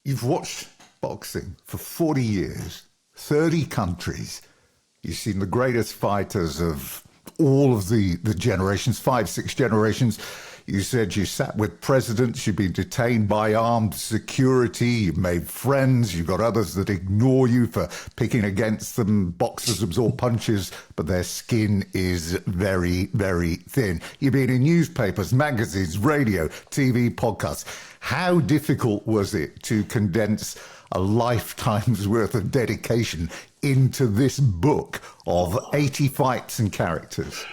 You've watched boxing for 40 years, 30 countries. You've seen the greatest fighters of all of the generations, 5, 6 generations. You said you sat with presidents, you've been detained by armed security, you've made friends, you've got others that ignore you for picking against them. Boxers absorb punches, but their skin is very, very thin. You've been in newspapers, magazines, radio, TV, podcasts. How difficult was it to condense a lifetime's worth of dedication into this book of 80 fights and characters?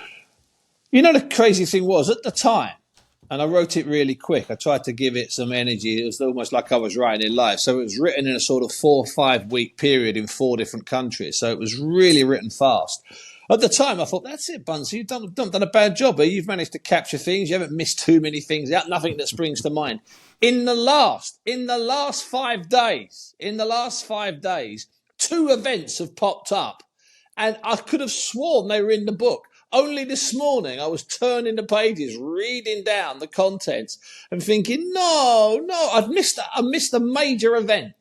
You know, the crazy thing was, at the time, and I wrote it really quick, I tried to give it some energy. It was almost like I was writing in life. So it was written in a sort of 4 or 5 week period in 4 different countries. So it was really written fast. At the time, I thought, that's it, Bunce. You've done a bad job here. You've managed to capture things. You haven't missed too many things out. Nothing that springs to mind. In the last 5 days, 2 events have popped up. And I could have sworn they were in the book. Only this morning, I was turning the pages, reading down the contents and thinking, no, I've missed a major event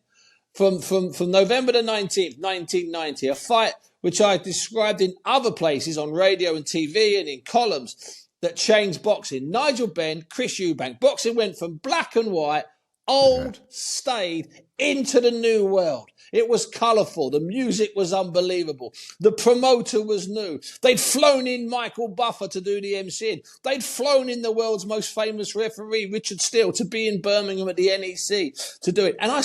from November the 19th, 1990, a fight which I described in other places on radio and TV and in columns that changed boxing. Nigel Benn, Chris Eubank. Boxing went from black and white, old, staid, into the new world. It was colourful. The music was unbelievable. The promoter was new. They'd flown in Michael Buffer to do the MCing. They'd flown in the world's most famous referee, Richard Steele, to be in Birmingham at the NEC to do it. And I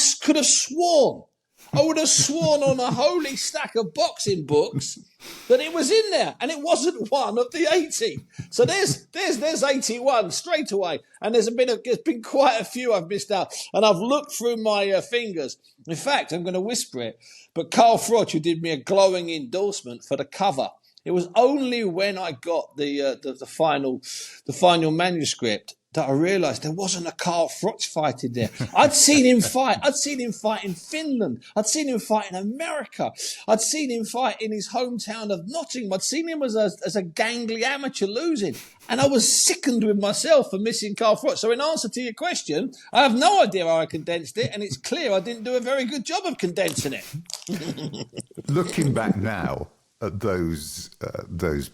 would have sworn on a holy stack of boxing books that it was in there, and it wasn't one of the 80. So there's 81 straight away, and there's been quite a few I've missed out, and I've looked through my fingers. In fact, I'm going to whisper it, but Carl Froch, who did me a glowing endorsement for the cover, it was only when I got the final manuscript that I realised there wasn't a Carl Froch fight in there. I'd seen him fight. I'd seen him fight in Finland. I'd seen him fight in America. I'd seen him fight in his hometown of Nottingham. I'd seen him as a gangly amateur losing. And I was sickened with myself for missing Carl Froch. So in answer to your question, I have no idea how I condensed it. And it's clear I didn't do a very good job of condensing it. Looking back now at those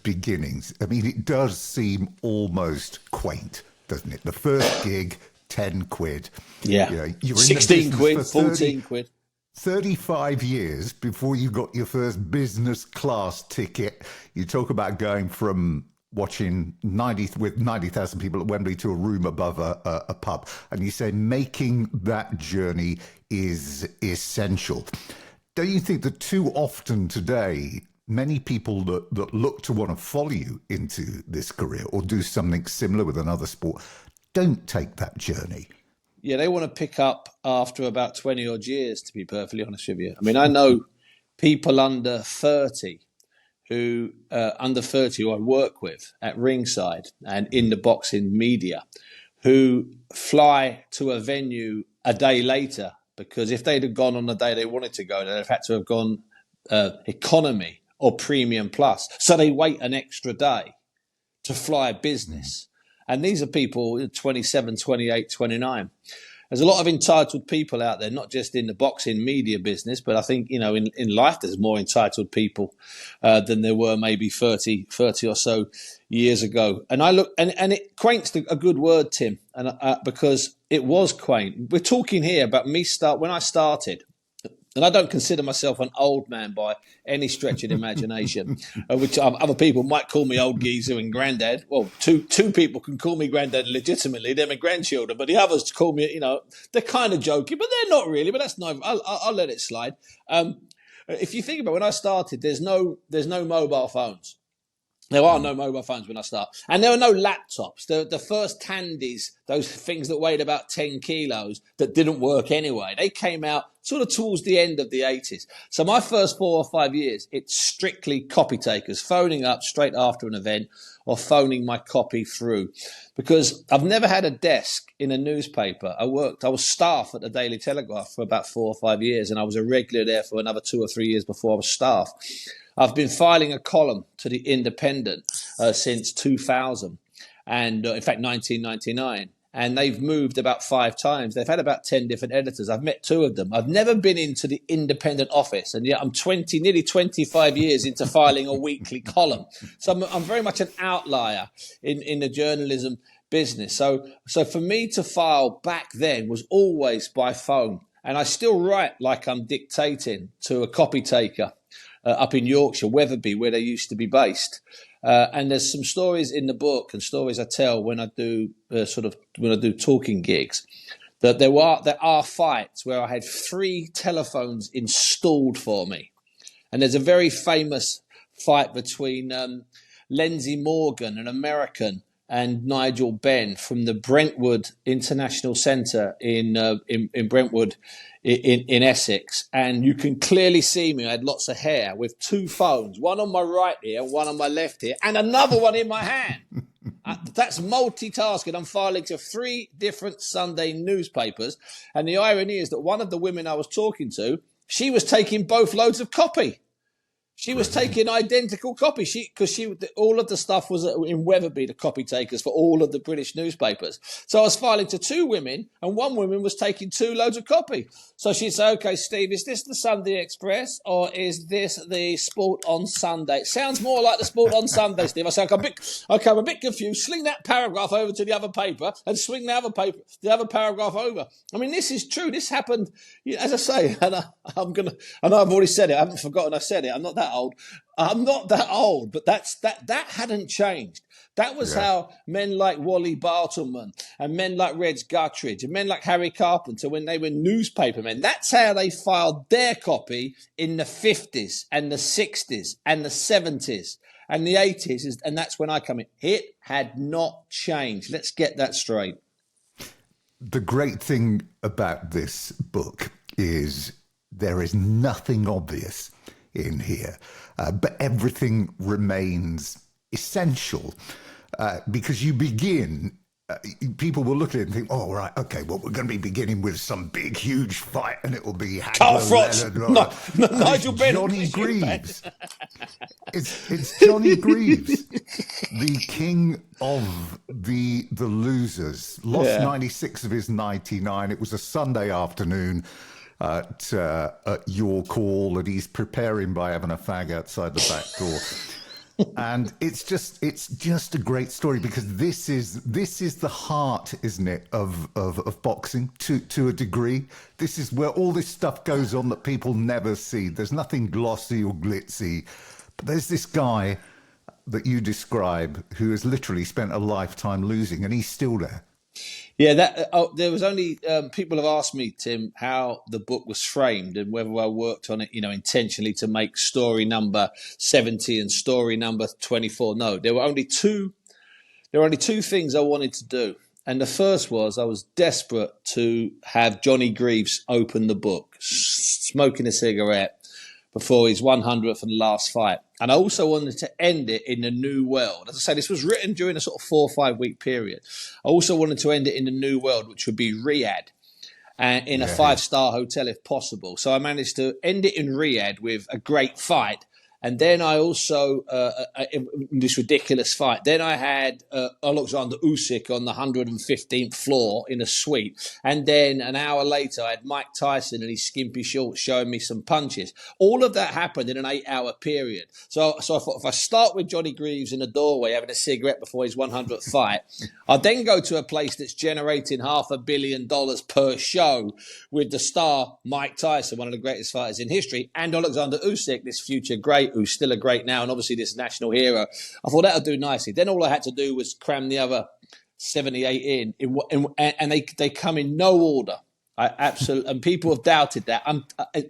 beginnings, I mean, it does seem almost quaint, doesn't it? The first gig, 10 quid. Yeah. You were 16 quid, 14 quid. 35 years before you got your first business class ticket. You talk about going from watching 90,000 people at Wembley to a room above a pub. And you say making that journey is essential. Don't you think that too often today, many people that look to want to follow you into this career or do something similar with another sport don't take that journey? Yeah, they want to pick up after about 20 odd years, to be perfectly honest with you. I mean, I know people under 30 who I work with at ringside and in the boxing media who fly to a venue a day later because if they'd have gone on the day they wanted to go, they'd have had to have gone economy or premium plus. So they wait an extra day to fly business. And these are people 27, 28, 29. There's a lot of entitled people out there, not just in the boxing media business, but I think, in life there's more entitled people than there were maybe 30 or so years ago. And I look, and it quaint's a good word, Tim, and because it was quaint. We're talking here about when I started. And I don't consider myself an old man by any stretch of the imagination, which other people might call me old geezer and granddad. Well, two people can call me granddad legitimately. They're my grandchildren, but the others call me, they're kind of joking, but they're not really. But that's no, I'll let it slide. If you think about when I started, there's no mobile phones. There are no mobile phones when I start. And there are no laptops. The first Tandies, those things that weighed about 10 kilos that didn't work anyway, they came out sort of towards the end of the 80s. So my first 4 or 5 years, it's strictly copy takers, phoning up straight after an event or phoning my copy through. Because I've never had a desk in a newspaper. I was staff at the Daily Telegraph for about 4 or 5 years, and I was a regular there for another 2 or 3 years before I was staff. I've been filing a column to the Independent since 2000 and in fact 1999. and they've moved about 5 times. They've had about 10 different editors. I've met 2 of them. I've never been into the independent office, and yet I'm nearly 25 years into filing a weekly column. So I'm very much an outlier in the journalism business. So for me to file back then was always by phone. And I still write like I'm dictating to a copy taker up in Yorkshire, Wetherby, where they used to be based. And there's some stories in the book and stories I tell when I do talking gigs, that there are fights where I had 3 telephones installed for me. And there's a very famous fight between Lindsay Morgan, an American, and Nigel Benn from the Brentwood International Centre in Brentwood in Essex. And you can clearly see me. I had lots of hair with 2 phones, one on my right ear, one on my left ear, and another one in my hand. That's multitasking. I'm filing to 3 different Sunday newspapers. And the irony is that one of the women I was talking to, she was taking both loads of copy. She was taking identical copies because all of the stuff was in Wetherby, the copy takers for all of the British newspapers. So I was filing to 2 women, and one woman was taking 2 loads of copy. So she'd say, "Okay, Steve, is this the Sunday Express or is this the Sport on Sunday?" It sounds more like the Sport on Sunday, Steve. I said, I'm a bit confused. Sling that paragraph over to the other paper and swing the other paragraph over. I mean, this is true. This happened, as I say, and I know I've already said it. I haven't forgotten I said it. I'm not that old, but that hadn't changed. That was how men like Wally Bartleman and men like Reg Guttridge and men like Harry Carpenter, when they were newspapermen, that's how they filed their copy in the 50s and the 60s and the 70s and the 80s. And that's when I come in. It had not changed. Let's get that straight. The great thing about this book is there is nothing obvious in here, but everything remains essential because you begin, people will look at it and think, "Oh, right, okay, well, we're going to be beginning with some big, huge fight, and it will be Nigel Benn, Johnny Greaves." It's Johnny Greaves, the king of the losers. Lost 96 of his 99. It was a Sunday afternoon at your call, and he's preparing by having a fag outside the back door. And it's just a great story, because this is the heart, isn't it, of boxing to a degree. This is where all this stuff goes on that people never see. There's nothing glossy or glitzy, but there's this guy that you describe who has literally spent a lifetime losing, and he's still there. Yeah, there was only people have asked me, Tim, how the book was framed and whether I worked on it, intentionally to make story number 70 and story number 24. No, there were only two things I wanted to do. And the first was I was desperate to have Johnny Greaves open the book, smoking a cigarette before his 100th and last fight. And I also wanted to end it in the New World. As I say, this was written during a sort of 4 or 5 week period. I also wanted to end it in the New World, which would be Riyadh, and in a 5-star hotel if possible. So I managed to end it in Riyadh with a great fight. And then I also, this ridiculous fight, then I had Alexander Usyk on the 115th floor in a suite. And then an hour later, I had Mike Tyson in his skimpy shorts showing me some punches. All of that happened in an 8-hour period. So I thought, if I start with Johnny Greaves in the doorway having a cigarette before his 100th fight, I'll then go to a place that's generating $500 million per show with the star Mike Tyson, one of the greatest fighters in history, and Alexander Usyk, this future great, who's still a great now, and obviously this national hero. I thought that would do nicely. Then all I had to do was cram the other 78 in and they come in no order. And people have doubted that.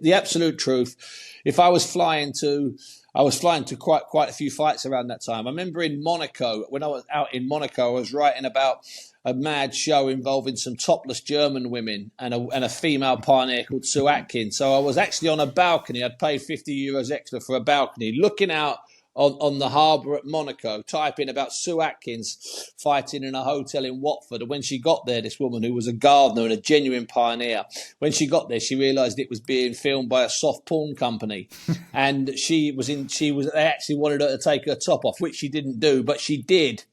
The absolute truth. If I was flying to quite a few fights around that time. I remember in Monaco, when I was out in Monaco, I was writing about a mad show involving some topless German women and a female pioneer called Sue Atkins. So I was actually on a balcony. I'd paid €50 extra for a balcony, looking out on the harbour at Monaco, typing about Sue Atkins fighting in a hotel in Watford. And when she got there, this woman who was a gardener and a genuine pioneer, when she got there, she realised it was being filmed by a soft porn company. And they actually wanted her to take her top off, which she didn't do, but she did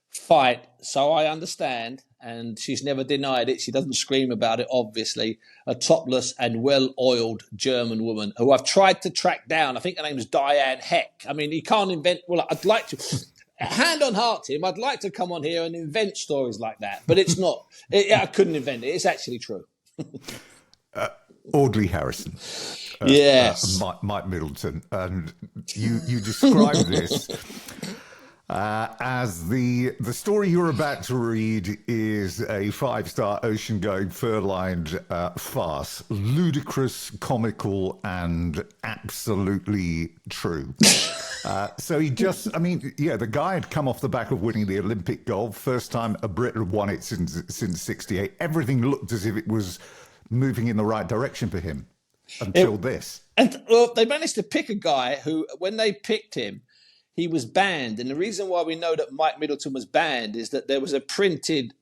fight, so I understand, and she's never denied it. She doesn't scream about it, obviously. A topless and well-oiled German woman who I've tried to track down. I think her name is Diane Heck. I mean, you can't invent... Well, I'd like to... Hand on heart, Tim, I'd like to come on here and invent stories like that, but it's not. I couldn't invent it. It's actually true. Audley Harrison. Yes. Mike Middleton. And you describe this as the story you're about to read is a 5-star ocean-going fur-lined farce, ludicrous, comical, and absolutely true. So he just, I mean, the guy had come off the back of winning the Olympic gold, first time a Brit had won it since 68. Everything looked as if it was moving in the right direction for him until this. And well, they managed to pick a guy who, when they picked him, he was banned. And the reason why we know that Mike Middleton was banned is that there was a printed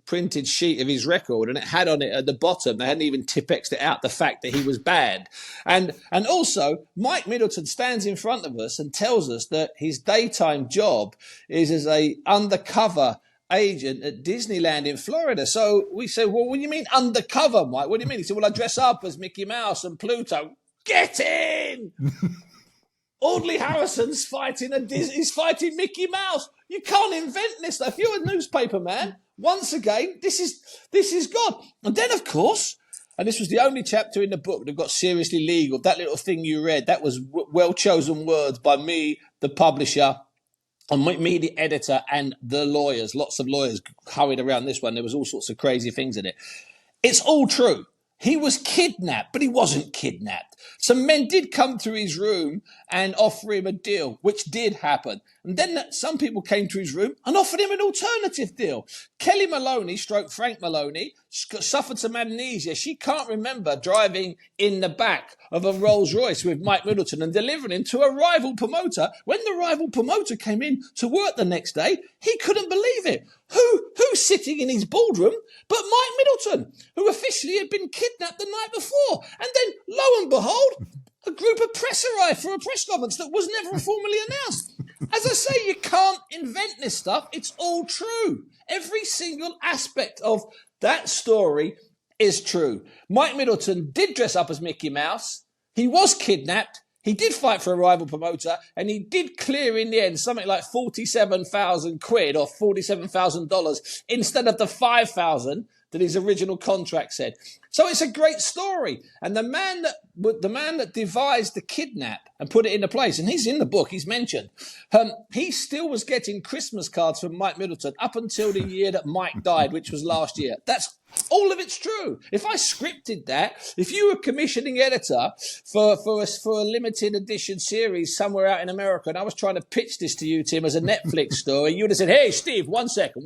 sheet of his record, and it had on it at the bottom, they hadn't even Tipexed it out, the fact that he was banned. And also, Mike Middleton stands in front of us and tells us that his daytime job is as a undercover agent at Disneyland in Florida. So we said, well, what do you mean undercover, Mike? What do you mean? He said, well, I dress up as Mickey Mouse and Pluto. Get in! Audley Harrison's fighting he's fighting Mickey Mouse. You can't invent this stuff. You're a newspaper man. Once again, this is God. And then, of course, and this was the only chapter in the book that got seriously legal. That little thing you read, that was well-chosen words by me, the publisher, and me, the editor, and the lawyers. Lots of lawyers hurried around this one. There was all sorts of crazy things in it. It's all true. He was kidnapped, but he wasn't kidnapped. Some men did come to his room and offer him a deal, which did happen. And then some people came to his room and offered him an alternative deal. Kelly Maloney, stroke Frank Maloney, suffered some amnesia. She can't remember driving in the back of a Rolls Royce with Mike Middleton and delivering him to a rival promoter. When the rival promoter came in to work the next day, he couldn't believe it. Who's sitting in his boardroom but Mike Middleton, who officially had been kidnapped the night before? And then, lo and behold, a group of press arrived for a press conference that was never formally announced. As I say, you can't invent this stuff. It's all true. Every single aspect of that story is true. Mike Middleton did dress up as Mickey Mouse. He was kidnapped. He did fight for a rival promoter, and he did clear in the end something like 47,000 quid or $47,000 instead of the 5,000 that his original contract said. So it's a great story. And the man that devised the kidnap and put it into place, and he's in the book, he's mentioned, he still was getting Christmas cards from Mike Middleton up until the year that Mike died, which was last year. That's all of it's true. If I scripted that, if you were commissioning editor for a limited edition series somewhere out in America, and I was trying to pitch this to you, Tim, as a Netflix story, you would have said, hey, Steve, one second.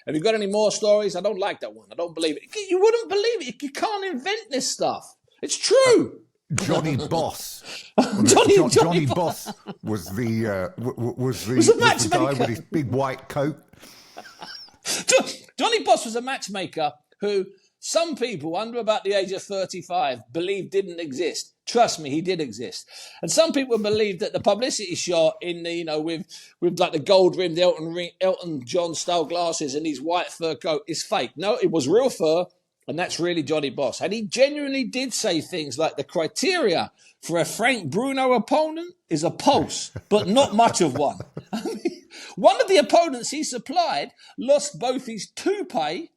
Have you got any more stories? I don't like that one. I don't believe it. You wouldn't believe it. You can't invent this stuff. It's true. Johnny Boss. Johnny Boss was the matchmaker. guy with his big white coat. Johnny Boss was a matchmaker who some people under about the age of 35 believed didn't exist. Trust me, he did exist. And some people believed that the publicity shot in the, with like the gold rimmed Elton John style glasses and his white fur coat is fake. No, it was real fur. And that's really Johnny Boss. And he genuinely did say things like the criteria for a Frank Bruno opponent is a pulse, but not much of one. One of the opponents he supplied lost both his toupee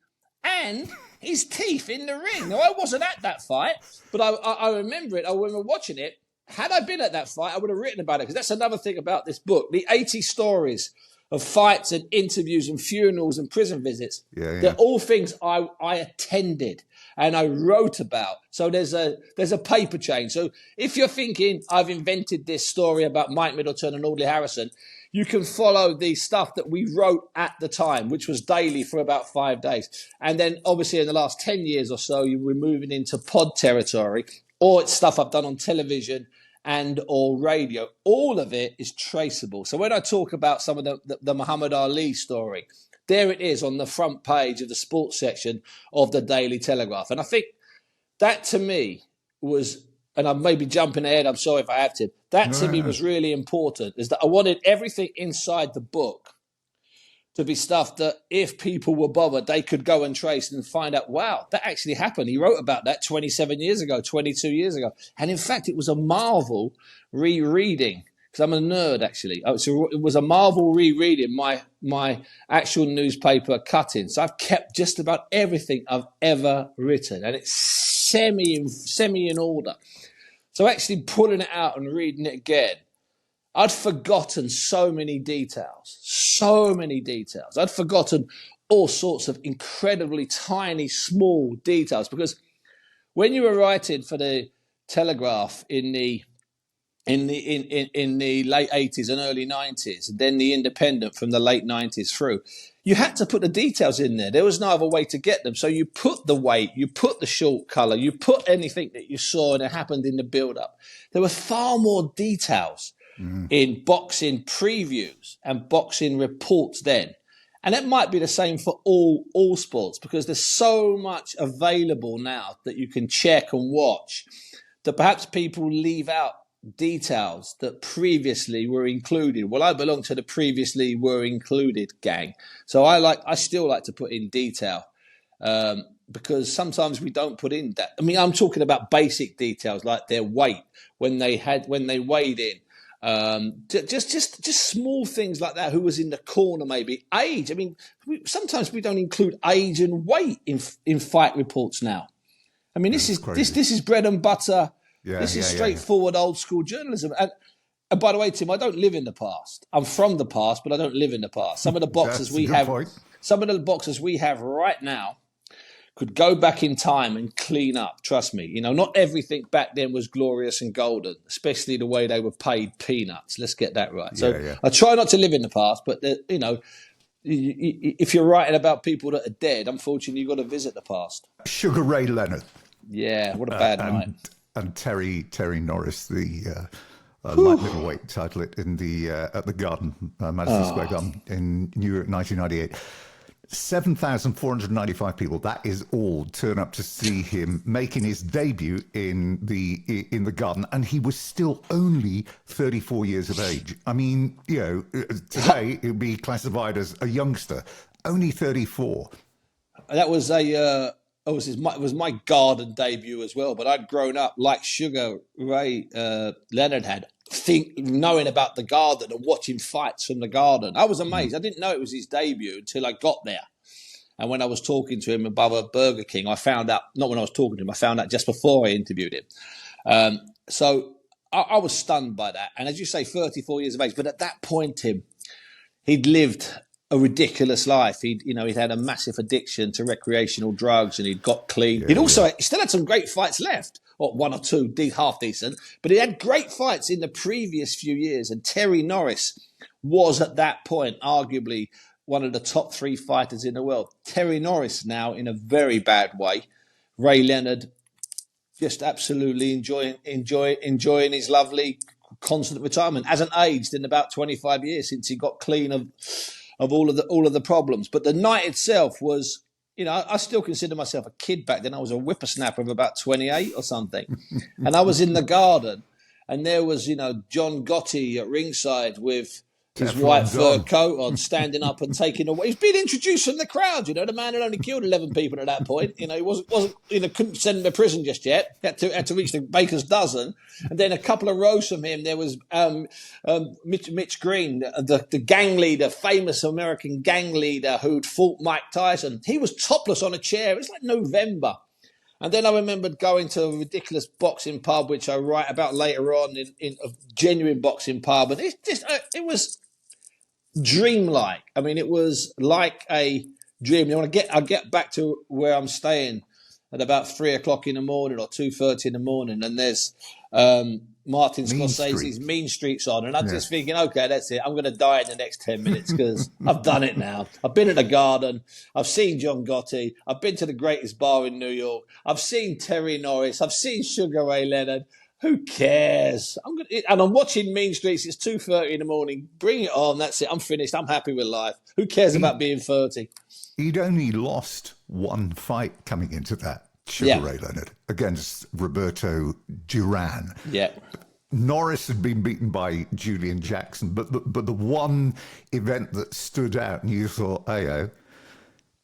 and his teeth in the ring. Now, I wasn't at that fight, but I remember it. I remember watching it. Had I been at that fight, I would have written about it, because that's another thing about this book. The 80 stories of fights and interviews and funerals and prison visits. They're all things I attended and I wrote about. So there's a paper chain. So if you're thinking I've invented this story about Mike Middleton and Audley Harrison, you can follow the stuff that we wrote at the time, which was daily for about 5 days. And then obviously in the last 10 years or so, we're moving into pod territory, or it's stuff I've done on television and or radio. All of it is traceable. So when I talk about some of the Muhammad Ali story, there it is on the front page of the sports section of the Daily Telegraph. And I think that to me was, and I may be jumping ahead, I'm sorry if I have to, that to me was really important, is that I wanted everything inside the book to be stuff that if people were bothered, they could go and trace and find out, wow, that actually happened. He wrote about that 27 years ago, 22 years ago. And in fact, it was a marvel rereading, because I'm a nerd, actually. So it was a marvel rereading my actual newspaper cuttings. So I've kept just about everything I've ever written, and it's semi in order. So actually pulling it out and reading it again, I'd forgotten so many details. I'd forgotten all sorts of incredibly tiny, small details, because when you were writing for the Telegraph in the late 80s and early 90s, and then the Independent from the late 90s through, you had to put the details in there. There was no other way to get them. So you put the weight, you put the short colour, you put anything that you saw and it happened in the build-up. There were far more details in boxing previews and boxing reports then. And it might be the same for all sports, because there's so much available now that you can check and watch, that perhaps people leave out details that previously were included. Well, I belong to the previously were included gang. So I still like to put in detail, because sometimes we don't put in that. I mean, I'm talking about basic details like their weight, when they weighed in. Just small things like that. Who was in the corner, maybe age. I mean, sometimes we don't include age and weight in fight reports now. I mean, this is bread and butter. This is straightforward old school journalism. And by the way, Tim, I don't live in the past. I'm from the past, but I don't live in the past. Some of the boxers we have right now could go back in time and clean up. Trust me. You know, not everything back then was glorious and golden, especially the way they were paid peanuts. Let's get that right. So I try not to live in the past, but, you know, if you're writing about people that are dead, unfortunately, you've got to visit the past. Sugar Ray Leonard. Yeah, what a bad night. And Terry Norris, the light middleweight title in the at the Garden, Madison Square Garden in New York, 1998. 7,495 people, that is all, turn up to see him making his debut in the Garden, and he was still only 34 years of age. I mean, you know, today it would be classified as a youngster, only 34. That was it was my Garden debut as well, but I'd grown up like Sugar Ray Leonard had, knowing about the Garden and watching fights from the Garden. I was amazed. I didn't know it was his debut until I got there. And when I was talking to him above a Burger King, I found out, not when I was talking to him, I found out just before I interviewed him. So I was stunned by that. And as you say, 34 years of age. But at that point, Tim, he'd lived a ridiculous life. He'd had a massive addiction to recreational drugs, and he'd got clean. He still had some great fights left, or one or two half decent, but he had great fights in the previous few years. And Terry Norris was at that point arguably one of the top 3 fighters in the world. Terry Norris now in a very bad way. Ray Leonard just absolutely enjoying his lovely constant retirement. Hasn't aged in about 25 years since he got clean of all of the problems. But the night itself was, you know, I still consider myself a kid back then. I was a whippersnapper of about 28 or something. And I was in the Garden, and there was, you know, John Gotti at ringside with his white fur coat on, standing up and taking away. He's been introduced from the crowd, you know. The man had only killed 11 people at that point. You know, he wasn't couldn't send him to prison just yet. Had to reach the baker's dozen. And then a couple of rows from him, there was Mitch Green, the gang leader, famous American gang leader who'd fought Mike Tyson. He was topless on a chair. It was like November. And then I remembered going to a ridiculous boxing pub, which I write about later on, in a genuine boxing pub. And it was dreamlike. I mean, it was like a dream. I'll get back to where I'm staying at about 3 o'clock in the morning or 2:30 in the morning, and there's Martin Scorsese's Mean Streets on, and I'm just thinking, okay, that's it. I'm going to die in the next 10 minutes because I've done it now. I've been at the Garden. I've seen John Gotti. I've been to the greatest bar in New York. I've seen Terry Norris. I've seen Sugar Ray Leonard. Who cares? I'm watching Mean Streets. It's 2:30 in the morning. Bring it on. That's it. I'm finished. I'm happy with life. Who cares about being 30? He'd only lost one fight coming into that, Sugar Ray Leonard, against Roberto Duran. Yeah. Norris had been beaten by Julian Jackson, but the one event that stood out and you thought, ayo,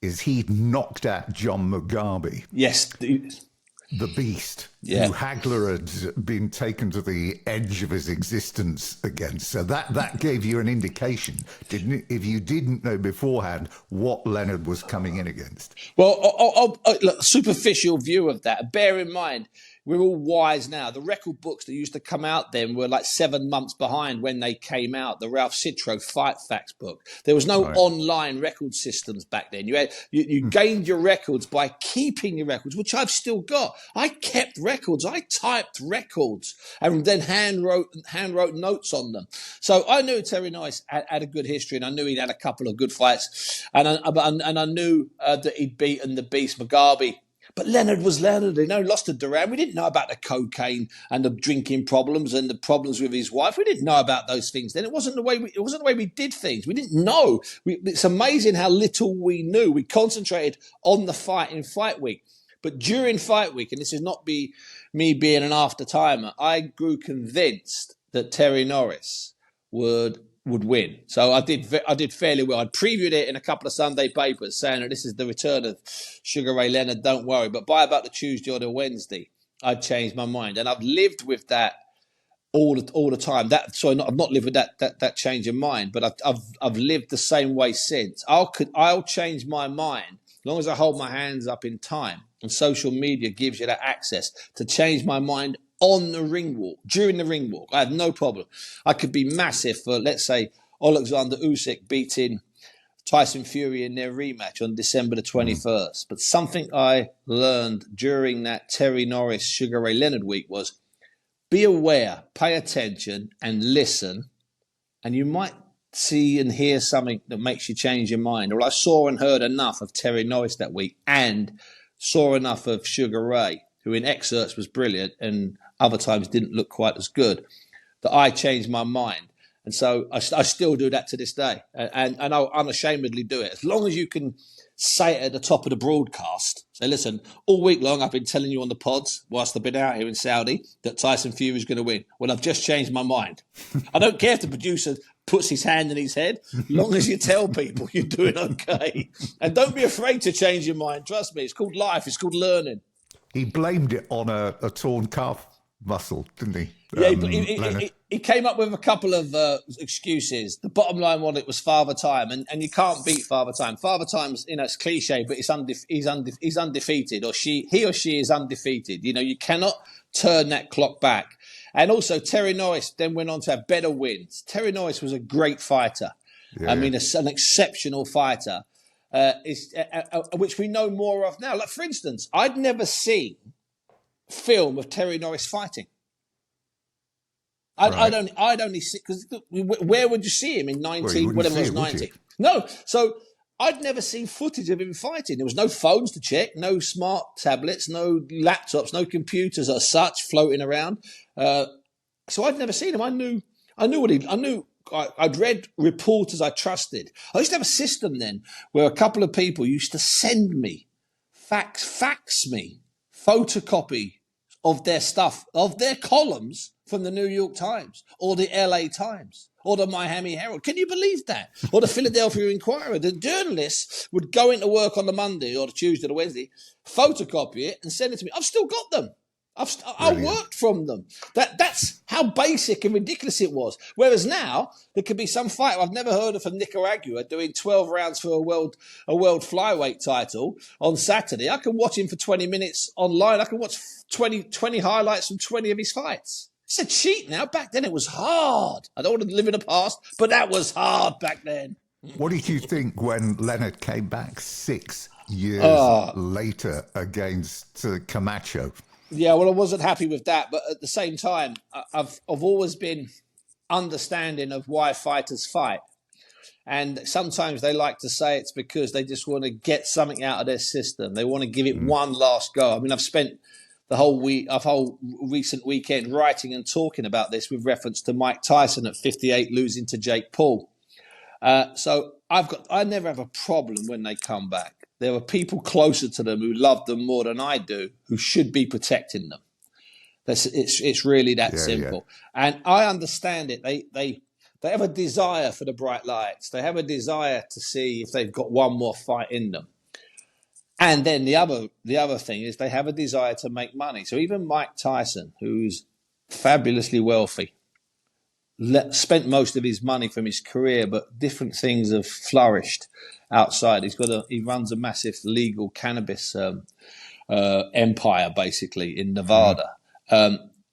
is he'd knocked out John Mugabe, Yes. the beast, Yeah. who Hagler had been taken to the edge of his existence against. So that gave you an indication, didn't it? If you didn't know beforehand what Leonard was coming in against. Well, look, superficial view of that. Bear in mind, we're all wise now. The record books that used to come out then were like 7 months behind when they came out. The Ralph Citro Fight Facts book. There was no online record systems back then. You gained your records by keeping your records, which I've still got. I kept records. I typed records and then hand wrote notes on them. So I knew Terry Norris had a good history, and I knew he'd had a couple of good fights, and I knew that he'd beaten the beast Mugabe. But Leonard was Leonard. He lost to Duran. We didn't know about the cocaine and the drinking problems and the problems with his wife. We didn't know about those things then. It wasn't the way we did things. We didn't know. It's amazing how little we knew. We concentrated on the fight in fight week. But during fight week, and this is not me being an after timer, I grew convinced that Terry Norris would win. So I did fairly well. I'd previewed it in a couple of Sunday papers saying that this is the return of Sugar Ray Leonard, don't worry. But by about the Tuesday or the Wednesday, I'd changed my mind. And I've lived with that all the time. I've not lived with that change of mind, but I've lived the same way since. I'll change my mind as long as I hold my hands up in time. And social media gives you that access to change my mind on the ring walk, during the ring walk. I have no problem. I could be massive for, let's say, Alexander Usyk beating Tyson Fury in their rematch on December the 21st. But something I learned during that Terry Norris Sugar Ray Leonard week was be aware, pay attention, and listen, and you might see and hear something that makes you change your mind. Or I saw and heard enough of Terry Norris that week and saw enough of Sugar Ray, who in excerpts was brilliant and other times didn't look quite as good, that I changed my mind. And so I still do that to this day. And I'll unashamedly do it. As long as you can say it at the top of the broadcast. Say, listen, all week long I've been telling you on the pods, whilst I've been out here in Saudi, that Tyson Fury is going to win. Well, I've just changed my mind. I don't care if the producer puts his hand in his head. As long as you tell people you're doing okay. And don't be afraid to change your mind. Trust me, it's called life. It's called learning. He blamed it on a torn calf muscle, didn't he? Yeah, he came up with a couple of excuses. The bottom line was it was Father Time, and you can't beat Father Time. Father Time's, it's cliche, but he's undefeated, or he or she is undefeated. You cannot turn that clock back. And also, Terry Norris then went on to have better wins. Terry Norris was a great fighter. Yeah. I mean, an exceptional fighter, which we know more of now. Like, for instance, I'd never seen film of Terry Norris fighting. I'd only see, because where would you see him in 19, whatever it was, 90? No, so I'd never seen footage of him fighting. There was no phones to check, no smart tablets, no laptops, no computers as such floating around. So I'd never seen him. I knew I'd read reporters I trusted. I used to have a system then where a couple of people used to send me, fax me, photocopy of their stuff, of their columns from the New York Times or the LA Times or the Miami Herald. Can you believe that? Or the Philadelphia Inquirer. The journalists would go into work on the Monday or the Tuesday or the Wednesday, photocopy it and send it to me. I've still got them. I worked from them. That's how basic and ridiculous it was. Whereas now, there could be some fighter I've never heard of from Nicaragua doing 12 rounds for a world flyweight title on Saturday. I can watch him for 20 minutes online. I can watch 20 highlights from 20 of his fights. It's a cheat now. Back then, it was hard. I don't want to live in the past, but that was hard back then. What did you think when Leonard came back 6 years later against Camacho? Yeah, well, I wasn't happy with that, but at the same time, I've always been understanding of why fighters fight, and sometimes they like to say it's because they just want to get something out of their system. They want to give it one last go. I mean, I've spent the whole recent weekend writing and talking about this with reference to Mike Tyson at 58 losing to Jake Paul. So I never have a problem when they come back. There are people closer to them who love them more than I do, who should be protecting them. It's really that Yeah, simple. And I understand it. They have a desire for the bright lights. They have a desire to see if they've got one more fight in them. And then the other thing is they have a desire to make money. So even Mike Tyson, who's fabulously wealthy, spent most of his money from his career, but different things have flourished outside. He runs a massive legal cannabis empire, basically, in Nevada.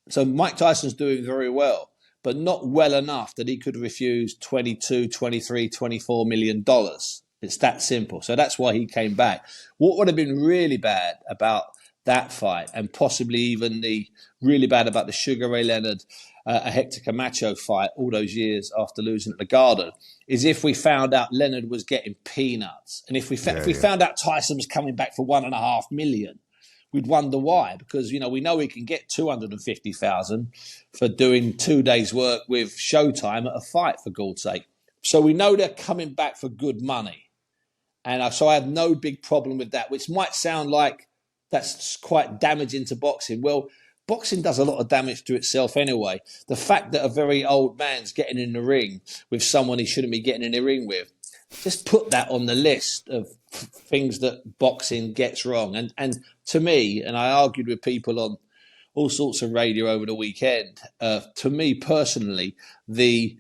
So Mike Tyson's doing very well, but not well enough that he could refuse 22, 23, 24 million dollars. It's that simple. So that's why he came back. What would have been really bad about that fight, and possibly even really bad about the Sugar Ray Leonard Hector Camacho fight all those years after losing at the Garden, is if we found out Leonard was getting peanuts, and if we found out Tyson was coming back for $1.5 million, we'd wonder why. Because we know he can get 250,000 for doing 2 days' work with Showtime at a fight, for God's sake. So we know they're coming back for good money, and so I have no big problem with that. Which might sound like that's quite damaging to boxing. Well, boxing does a lot of damage to itself anyway. The fact that a very old man's getting in the ring with someone he shouldn't be getting in the ring with, just put that on the list of things that boxing gets wrong. And to me, and I argued with people on all sorts of radio over the weekend, to me personally, let's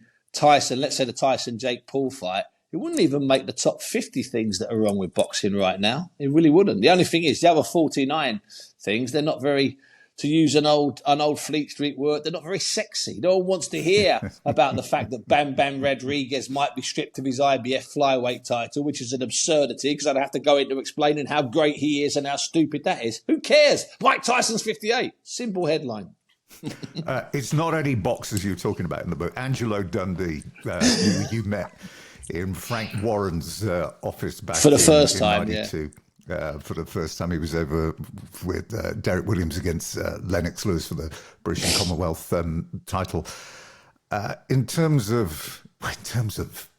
say the Tyson-Jake Paul fight, it wouldn't even make the top 50 things that are wrong with boxing right now. It really wouldn't. The only thing is, the other 49 things, they're not very, to use an old Fleet Street word, they're not very sexy. No one wants to hear about the fact that Bam Bam Rodriguez might be stripped of his IBF flyweight title, which is an absurdity, because I'd have to go into explaining how great he is and how stupid that is. Who cares? Mike Tyson's 58. Simple headline. It's not any boxers you're talking about in the book. Angelo Dundee, you met in Frank Warren's office back for the first in time, 92. For the first time, he was over with Derek Williams against Lennox Lewis for the British and Commonwealth title. In terms of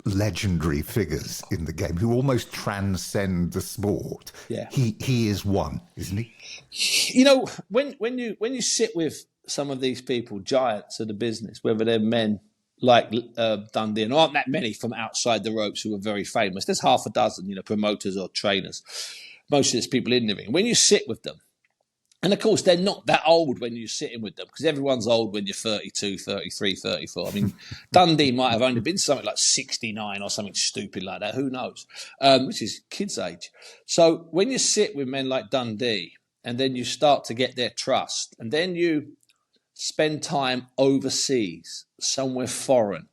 legendary figures in the game who almost transcend the sport, he is one, isn't he? When you sit with some of these people, giants of the business, whether they're men like Dundee, and there aren't that many from outside the ropes who are very famous. There's half a dozen, promoters or trainers. Most of these people in the ring. When you sit with them, and of course they're not that old when you're sitting with them, because everyone's old when you're 32, 33, 34. I mean, Dundee might have only been something like 69 or something stupid like that. Who knows? Which is kids' age. So when you sit with men like Dundee, and then you start to get their trust, and then you spend time overseas, somewhere foreign,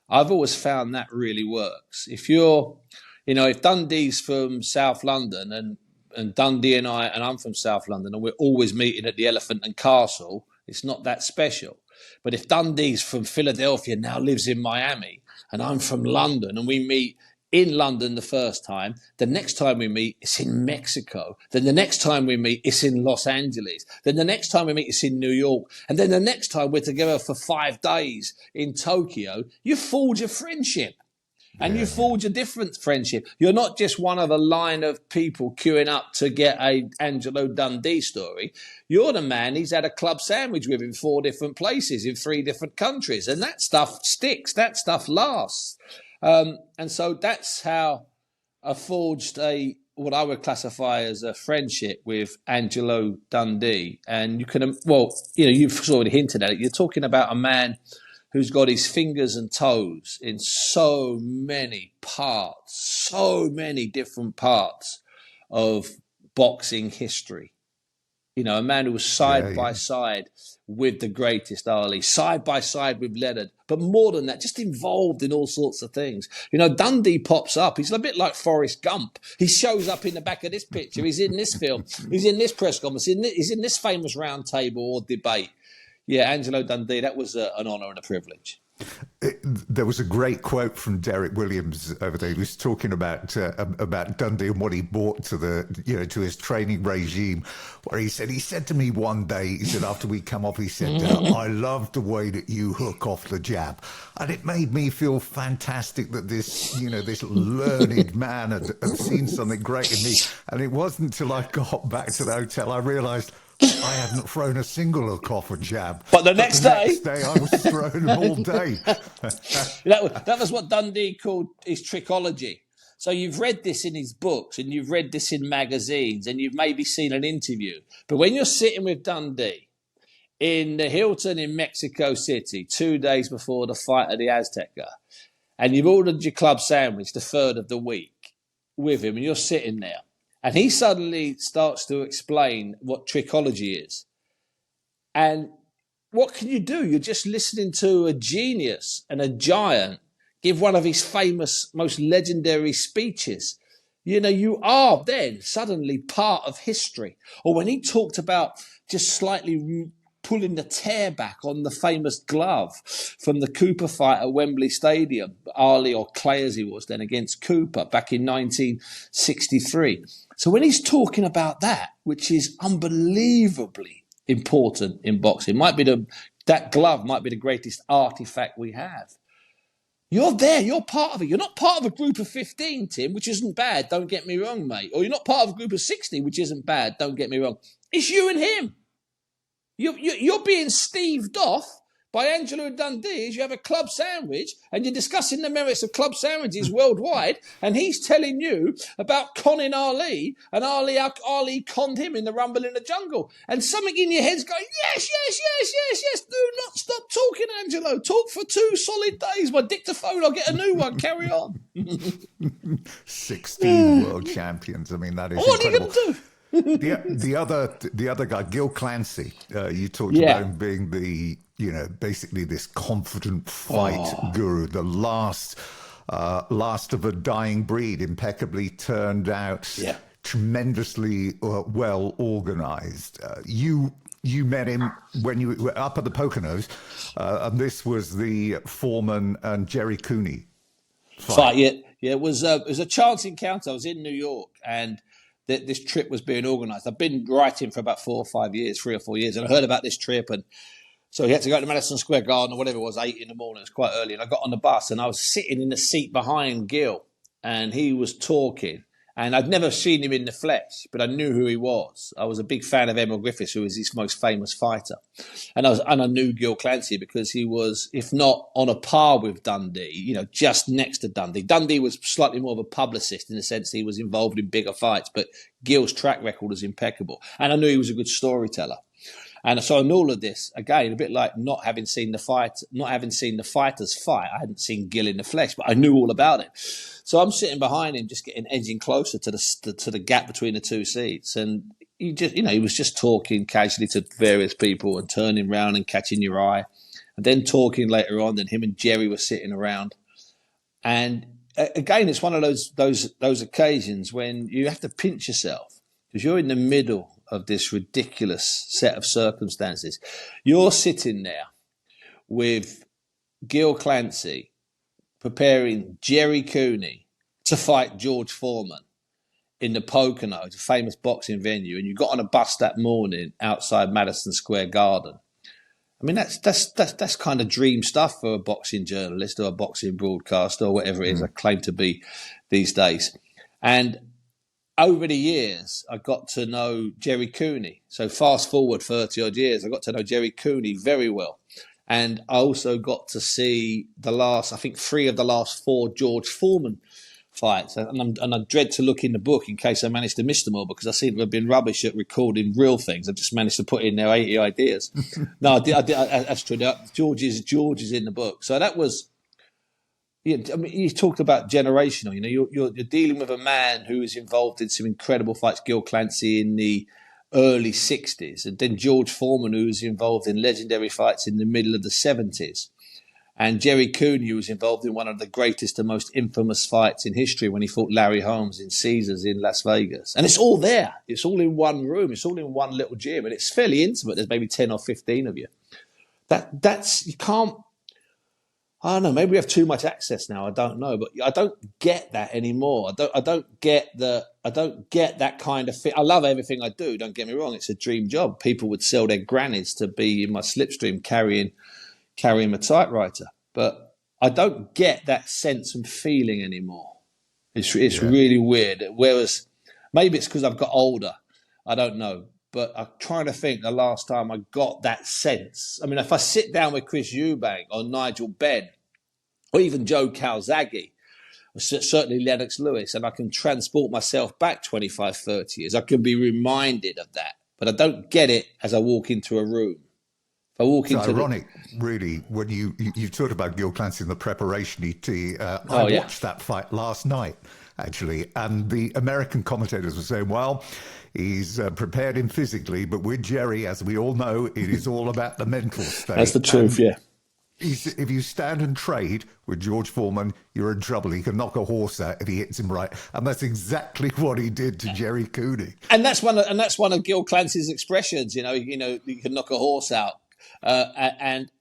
I've always found that really works. If if Dundee's from South London and Dundee and I'm from South London, and we're always meeting at the Elephant and Castle, it's not that special. But if Dundee's from Philadelphia, now lives in Miami, and I'm from London, and we meet in London the first time, the next time we meet, it's in Mexico. Then the next time we meet, it's in Los Angeles. Then the next time we meet, it's in New York. And then the next time we're together for 5 days in Tokyo, you forge a friendship. And you forge a different friendship. You're not just one of a line of people queuing up to get a Angelo Dundee story. You're the man he's had a club sandwich with in 4 different places, in 3 different countries. And that stuff sticks. That stuff lasts. And so that's how I forged what I would classify as a friendship with Angelo Dundee. And you've sort of hinted at it. You're talking about a man who's got his fingers and toes in so many different parts of boxing history. A man who was side by side with the greatest Ali, side by side with Leonard, but more than that, just involved in all sorts of things. Dundee pops up. He's a bit like Forrest Gump. He shows up in the back of this picture. He's in this film. He's in this press conference. He's in this famous round table or debate. Yeah, Angelo Dundee, that was an honour and a privilege. There was a great quote from Derek Williams over there. He was talking about Dundee and what he brought to to his training regime. Where he said to me one day, he said after we come off, he said, "I love the way that you hook off the jab," and it made me feel fantastic that this learned man had seen something great in me. And it wasn't until I got back to the hotel I realised, I hadn't thrown a single cough or jab, But the but the next day, next day I was throwing them all day. that was what Dundee called his trichology. So you've read this in his books and you've read this in magazines and you've maybe seen an interview. But when you're sitting with Dundee in the Hilton in Mexico City 2 days before the fight of the Azteca, and you've ordered your club sandwich, the third of the week, with him, and you're sitting there, and he suddenly starts to explain what trichology is. And what can you do? You're just listening to a genius and a giant give one of his famous, most legendary speeches. You know, you are then suddenly part of history. Or when he talked about just slightly pulling the tear back on the famous glove from the Cooper fight at Wembley Stadium, Ali, or Clay as he was then, against Cooper back in 1963. So when he's talking about that, which is unbelievably important in boxing, that glove might be the greatest artifact we have. You're there, you're part of it. You're not part of a group of 15, Tim, which isn't bad, don't get me wrong, mate. Or you're not part of a group of 60, which isn't bad, don't get me wrong. It's you and him. You're being steved off by Angelo Dundee as you have a club sandwich and you're discussing the merits of club sandwiches worldwide, and he's telling you about conning Ali, and Ali conned him in the Rumble in the Jungle. And something in your head's going, yes, yes, yes, yes, yes, do not stop talking, Angelo. Talk for 2 solid days. My dictaphone, I'll get a new one. Carry on. 16 world champions. I mean, that is What incredible. are you going to do? The other guy, Gil Clancy, you talked about him being basically this confident fight guru, the last of a dying breed, impeccably turned out, tremendously well organized. You met him when you were up at the Poconos, and this was the Foreman and Jerry Cooney fight. It was a chance encounter. I was in New York, and this trip was being organised. I've been writing for about 3 or 4 years, and I heard about this trip. And so he had to go to Madison Square Garden or whatever it was, 8 in the morning. It was quite early. And I got on the bus and I was sitting in the seat behind Gil, and he was talking. And I'd never seen him in the flesh, but I knew who he was. I was a big fan of Emil Griffiths, who was his most famous fighter. And I knew Gil Clancy because he was, if not on a par with Dundee, just next to Dundee. Dundee was slightly more of a publicist in the sense that he was involved in bigger fights, but Gil's track record was impeccable. And I knew he was a good storyteller. And so in all of this, again, a bit like not having seen the fighters fight, I hadn't seen Gil in the flesh, but I knew all about it. So I'm sitting behind him, just edging closer to the gap between the 2 seats, and he was just talking casually to various people and turning round and catching your eye, and then talking later on. Then him and Jerry were sitting around, and again, it's one of those occasions when you have to pinch yourself because you're in the middle of this ridiculous set of circumstances. You're sitting there with Gil Clancy preparing Jerry Cooney to fight George Foreman in the Poconos, a famous boxing venue, and you got on a bus that morning outside Madison Square Garden. I mean, that's kind of dream stuff for a boxing journalist or a boxing broadcaster or whatever it is I claim to be these days. And over the years, I got to know Jerry Cooney. So fast forward 30 odd years, I got to know Jerry Cooney very well. And I also got to see I think 3 of the last 4 George Foreman fights. And I dread to look in the book in case I managed to miss them all, because I seem to have been rubbish at recording real things. I just managed to put in there 80 ideas. No, I did, that's true. George is in the book. So that was... I mean, you talked about generational. You're dealing with a man who was involved in some incredible fights. Gil Clancy in the early 60s, and then George Foreman, who was involved in legendary fights in the middle of the 70s, and Jerry Cooney, who was involved in one of the greatest and most infamous fights in history when he fought Larry Holmes in Caesars in Las Vegas. And it's all there. It's all in one room. It's all in one little gym, and it's fairly intimate. There's maybe 10 or 15 of you. That's you can't. I don't know, maybe we have too much access now. I don't know, but I don't get that anymore. I don't get that kind of fit. I love everything I do. Don't get me wrong; it's a dream job. People would sell their grannies to be in my slipstream carrying my typewriter. But I don't get that sense and feeling anymore. It's really weird. Whereas maybe it's because I've got older. I don't know. but I'm trying to think the last time I got that sense. I mean, if I sit down with Chris Eubank or Nigel Benn or even Joe Calzaghe, or certainly Lennox Lewis, and I can transport myself back 25, 30 years, I can be reminded of that. But I don't get it as I walk into a room. If I walk It's into ironic, really, when you talked about Gil Clancy in the preparation ET. I watched that fight last night, actually, and the American commentators were saying, well, he's prepared him physically, but with Jerry, as we all know, it is all about the mental state. That's the truth, yeah. If you stand and trade with George Foreman, you're in trouble. He can knock a horse out if he hits him right, and that's exactly what he did to Jerry Cooney. And that's one of Gil Clancy's expressions. You can knock a horse out, and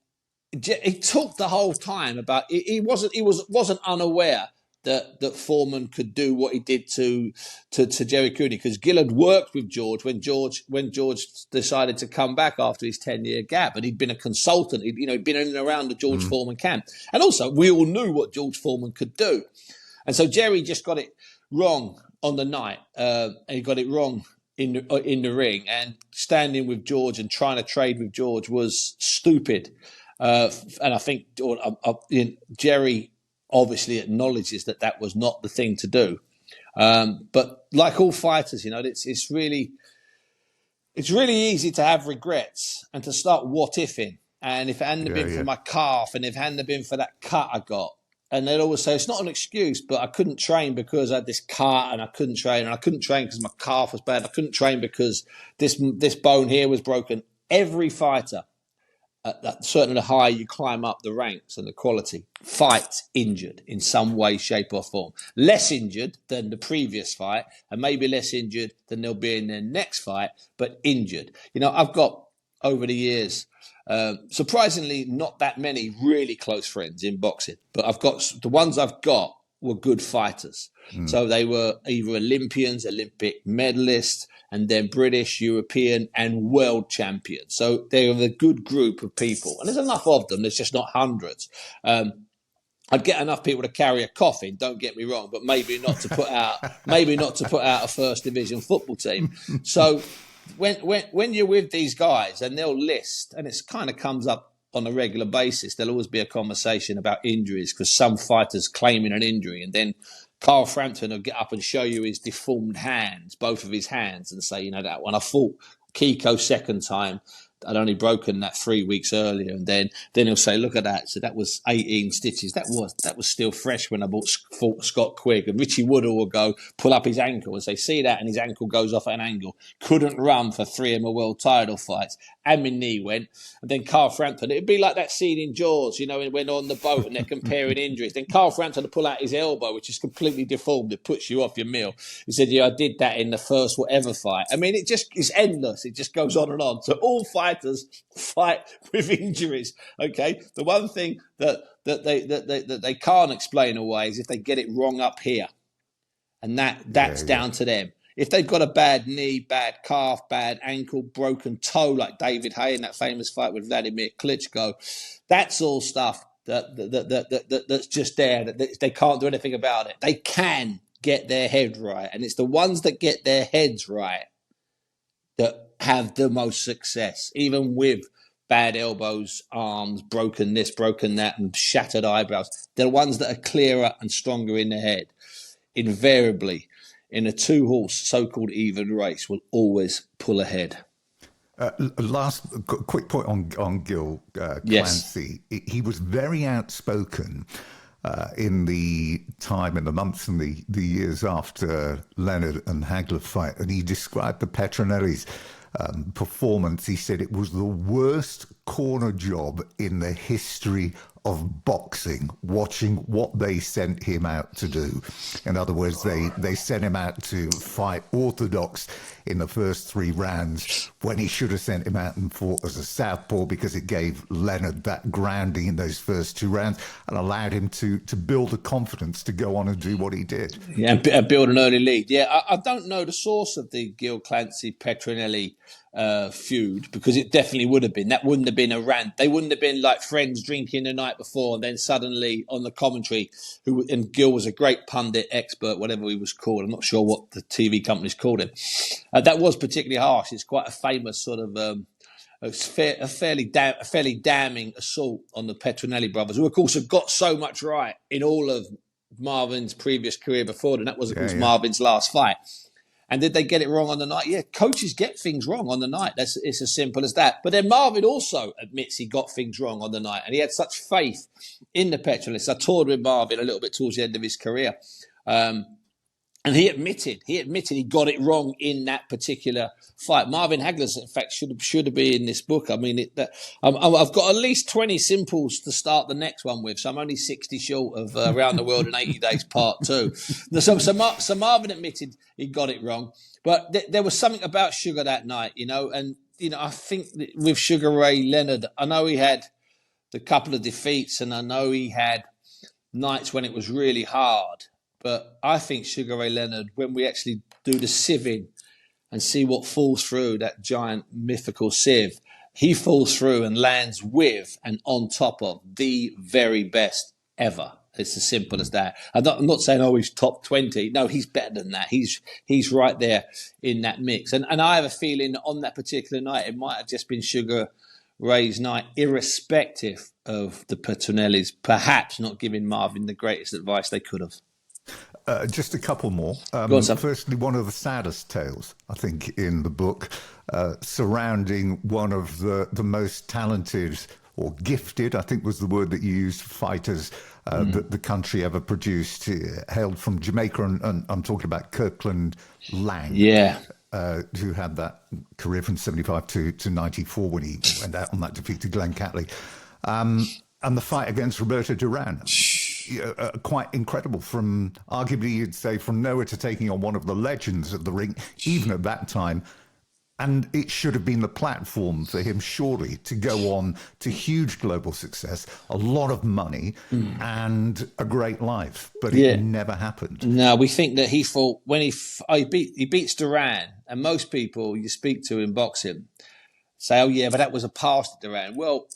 he talked the whole time about he wasn't unaware that Foreman could do what he did to Jerry Cooney, because Gil had worked with George when George decided to come back after his 10-year gap, and he'd been a consultant. He'd been in and around the George Foreman camp, and also we all knew what George Foreman could do, and so Jerry just got it wrong on the night, and he got it wrong in the ring, and standing with George and trying to trade with George was stupid, and I think Jerry obviously acknowledges that was not the thing to do. But like all fighters, it's really easy to have regrets and to start what ifing. And if it hadn't been for my calf, and if it hadn't been for that cut I got, and they'd always say, it's not an excuse, but I couldn't train because I had this cut, and I couldn't train because my calf was bad. I couldn't train because this bone here was broken. Every fighter, certainly the higher you climb up the ranks and the quality, fights injured in some way, shape or form. Less injured than the previous fight, and maybe less injured than they'll be in their next fight, but injured. I've got, over the years, surprisingly not that many really close friends in boxing, but the ones I've got were good fighters. So they were either Olympians, Olympic medalists, and then British, European, and world champions. So they're a good group of people. And there's enough of them. There's just not hundreds. I'd get enough people to carry a coffin, don't get me wrong, but maybe not to put out a first division football team. So when you're with these guys, and they'll list, and it kind of comes up on a regular basis, there'll always be a conversation about injuries, because some fighters claiming an injury, and then Carl Frampton will get up and show you his deformed hands, both of his hands, and say, that when I fought Kiko second time, I'd only broken that 3 weeks earlier, and then he'll say, look at that. So that was 18 stitches. That was still fresh when I fought Scott Quigg. And Richie Woodall will go pull up his ankle and say, see that? And his ankle goes off at an angle. Couldn't run for 3 of my world title fights. And my knee went. And then Carl Frampton, it'd be like that scene in Jaws, when on the boat and they're comparing injuries. Then Carl Frampton will pull out his elbow, which is completely deformed. It puts you off your meal. He said, I did that in the first whatever fight. I mean, it's endless. It just goes on and on. So all fighters fight with injuries. Okay, the one thing that they can't explain away is if they get it wrong up here, and that's down to them. If they've got a bad knee, bad calf, bad ankle, broken toe, like David Haye in that famous fight with Vladimir Klitschko, that's all stuff that's just there. That they can't do anything about it. They can get their head right, and it's the ones that get their heads right that have the most success, even with bad elbows, arms, broken this, broken that, and shattered eyebrows. They're the ones that are clearer and stronger in the head. Invariably, in a two-horse so-called even race, will always pull ahead. Last quick point on Gil Clancy. Yes. He was very outspoken in the months and the years after Leonard and Hagler fight, and he described the Petronelli's performance. He said it was the worst corner job in the history of boxing, watching what they sent him out to do. In other words, they sent him out to fight orthodox in the first 3 rounds when he should have sent him out and fought as a southpaw, because it gave Leonard that grounding in those first 2 rounds and allowed him to build the confidence to go on and do what he did. Yeah, and build an early lead. Yeah, I don't know the source of the Gil Clancy Petronelli feud, because it definitely would have been. That wouldn't have been a rant. They wouldn't have been like friends drinking the night before and then suddenly on the commentary, and Gil was a great pundit, expert, whatever he was called. I'm not sure what the TV companies called him. That was particularly harsh. It's quite a famous sort of a fairly damning assault on the Petronelli brothers, who of course have got so much right in all of Marvin's previous career before, and that was of course Marvin's last fight. And did they get it wrong on the night? Yeah, coaches get things wrong on the night. It's as simple as that. But then Marvin also admits he got things wrong on the night, and he had such faith in the Petrolists. I toured with Marvin a little bit towards the end of his career, and he admitted he got it wrong in that particular fight. Marvin Hagler's, in fact, should have been in this book. I mean, I've got at least 20 simples to start the next one with, so I'm only 60 short of Around the World in 80 Days Part 2. So Marvin admitted he got it wrong, but there was something about Sugar that night, and I think that with Sugar Ray Leonard, I know he had the couple of defeats, and I know he had nights when it was really hard. But I think Sugar Ray Leonard, when we actually do the sieving and see what falls through that giant mythical sieve, he falls through and lands with and on top of the very best ever. It's as simple as that. I'm not saying, he's top 20. No, he's better than that. He's right there in that mix. And I have a feeling on that particular night, it might have just been Sugar Ray's night, irrespective of the Petronellis perhaps not giving Marvin the greatest advice they could have. Just a couple more. Firstly, one of the saddest tales, I think, in the book, surrounding one of the most talented or gifted, I think was the word that you used, fighters that the country ever produced, hailed from Jamaica, and I'm talking about Kirkland Lang. Yeah. Who had that career from 75 to 94 when he went out on that defeat to Glenn Catley. And the fight against Roberto Duran. Quite incredible, from arguably you'd say from nowhere to taking on one of the legends of the ring, even at that time. And it should have been the platform for him, surely, to go on to huge global success, a lot of money, and a great life. But it never happened. No, we think that he fought when he beats Duran, and most people you speak to in boxing say, "Oh yeah, but that was a past Duran." Well,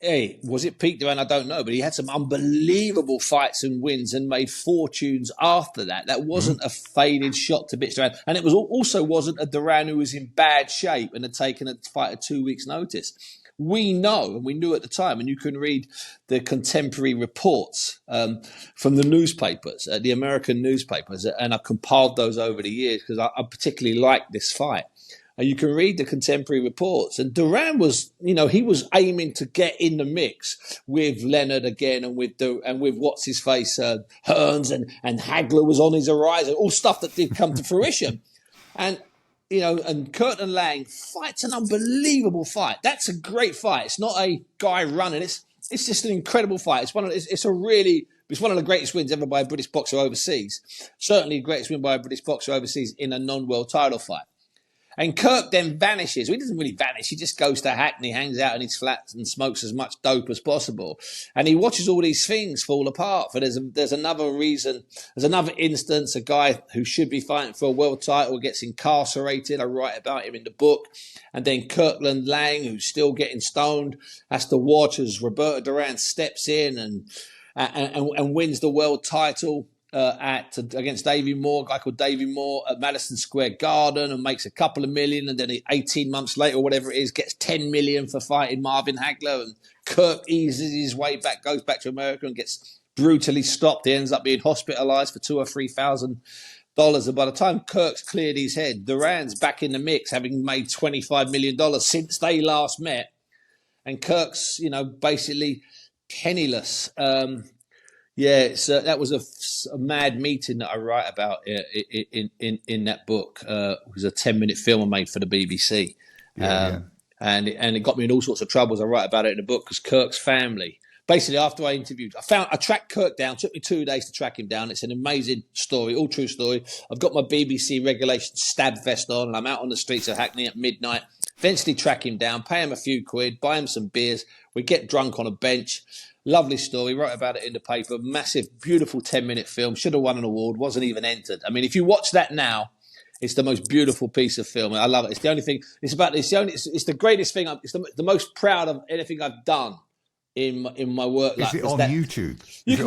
hey, was it peak Duran? I don't know, but he had some unbelievable fights and wins and made fortunes after that. That wasn't a faded shot to bits Duran. And it also wasn't a Duran who was in bad shape and had taken a fight at 2 weeks' notice. We know, and we knew at the time, and you can read the contemporary reports from the newspapers, the American newspapers, and I've compiled those over the years because I particularly like this fight. You can read the contemporary reports, and Duran was, he was aiming to get in the mix with Leonard again, and with what's his face, Hearns, and Hagler was on his horizon, all stuff that did come to fruition, and Kirkland Lang fights an unbelievable fight. That's a great fight. It's not a guy running. It's just an incredible fight. It's one of the greatest wins ever by a British boxer overseas. Certainly the greatest win by a British boxer overseas in a non-world title fight. And Kirk then vanishes. Well, he doesn't really vanish. He just goes to Hackney, hangs out in his flats and smokes as much dope as possible. And he watches all these things fall apart. But there's another reason. There's another instance, a guy who should be fighting for a world title gets incarcerated. I write about him in the book. And then Kirkland Lang, who's still getting stoned, has to watch as Roberto Duran steps in and wins the world title. Against Davey Moore, a guy called Davey Moore at Madison Square Garden, and makes a couple of million, and then 18 months later, or whatever it is, gets 10 million for fighting Marvin Hagler, and Kirk eases his way back, goes back to America and gets brutally stopped. He ends up being hospitalized for $2,000 or $3,000, and by the time Kirk's cleared his head, Duran's back in the mix, having made $25 million since they last met, and Kirk's, basically penniless. That was a mad meeting that I write about in that book. It was a 10-minute film I made for the BBC. And it got me in all sorts of troubles. I write about it in the book because Kirk's family, basically after I interviewed, I tracked Kirk down. It took me 2 days to track him down. It's an amazing story, all true story. I've got my BBC regulation stab vest on, and I'm out on the streets of Hackney at midnight. Eventually track him down, pay him a few quid, buy him some beers. We get drunk on a bench. Lovely story, wrote about it in the paper. Massive, beautiful 10-minute film. Should have won an award, wasn't even entered. I mean, if you watch that now, It's the most beautiful piece of film. I love it. It's the only thing. It's the greatest thing. It's the most proud of anything I've done in my work life. Is it on YouTube? You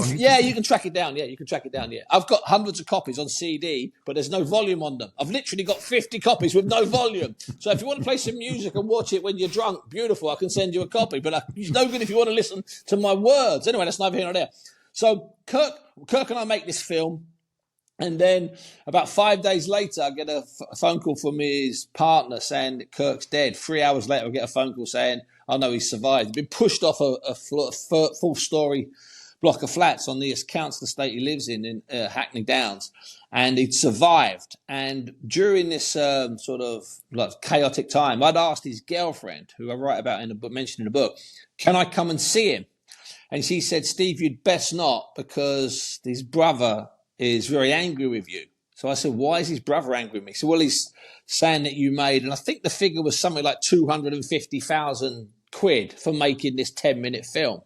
can track it down. Yeah, you can track it down. Yeah, I've got hundreds of copies on CD, but there's no volume on them. I've literally got 50 copies with no volume. So if you want to play some music and watch it when you're drunk, beautiful. I can send you a copy. But it's no good if you want to listen to my words. Anyway, that's neither here nor there. So Kirk and I make this film. And then about 5 days later, I get a phone call from his partner saying that Kirk's dead. 3 hours later, I get a phone call saying, oh, no, he's survived. He'd been pushed off a full-story block of flats on the council estate he lives in Hackney Downs, and he'd survived. And during this sort of like chaotic time, I'd asked his girlfriend, who I write about in the book, mentioned in the book, can I come and see him? And she said, Steve, you'd best not, because his brother is very angry with you. So I said, why is his brother angry with me? So, well, he's saying that you made, and I think the figure was something like 250,000 quid for making this 10-minute film.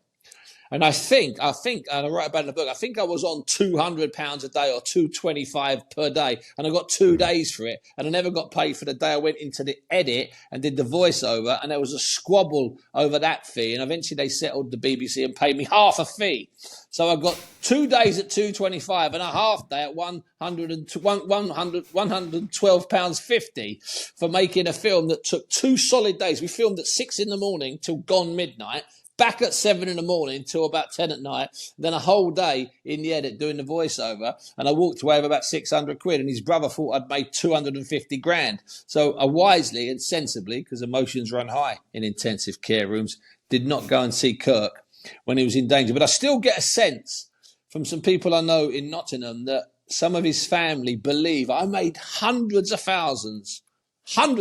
And I think, and I write about it in the book, I think I was on £200 a day or £225 per day. And I got 2 days for it. And I never got paid for the day I went into the edit and did the voiceover. And there was a squabble over that fee. And eventually they settled the BBC and paid me half a fee. So I got 2 days at £225 and a half day at £112.50 for making a film that took 2 solid days. We filmed at 6 a.m. till gone midnight. Back at 7 a.m. till about 10 at night, then a whole day in the edit doing the voiceover, and I walked away with about 600 quid, and his brother thought I'd made 250 grand. So I wisely and sensibly, because emotions run high in intensive care rooms, did not go and see Kirk when he was in danger. But I still get a sense from some people I know in Nottingham that some of his family believe I made hundreds of thousands from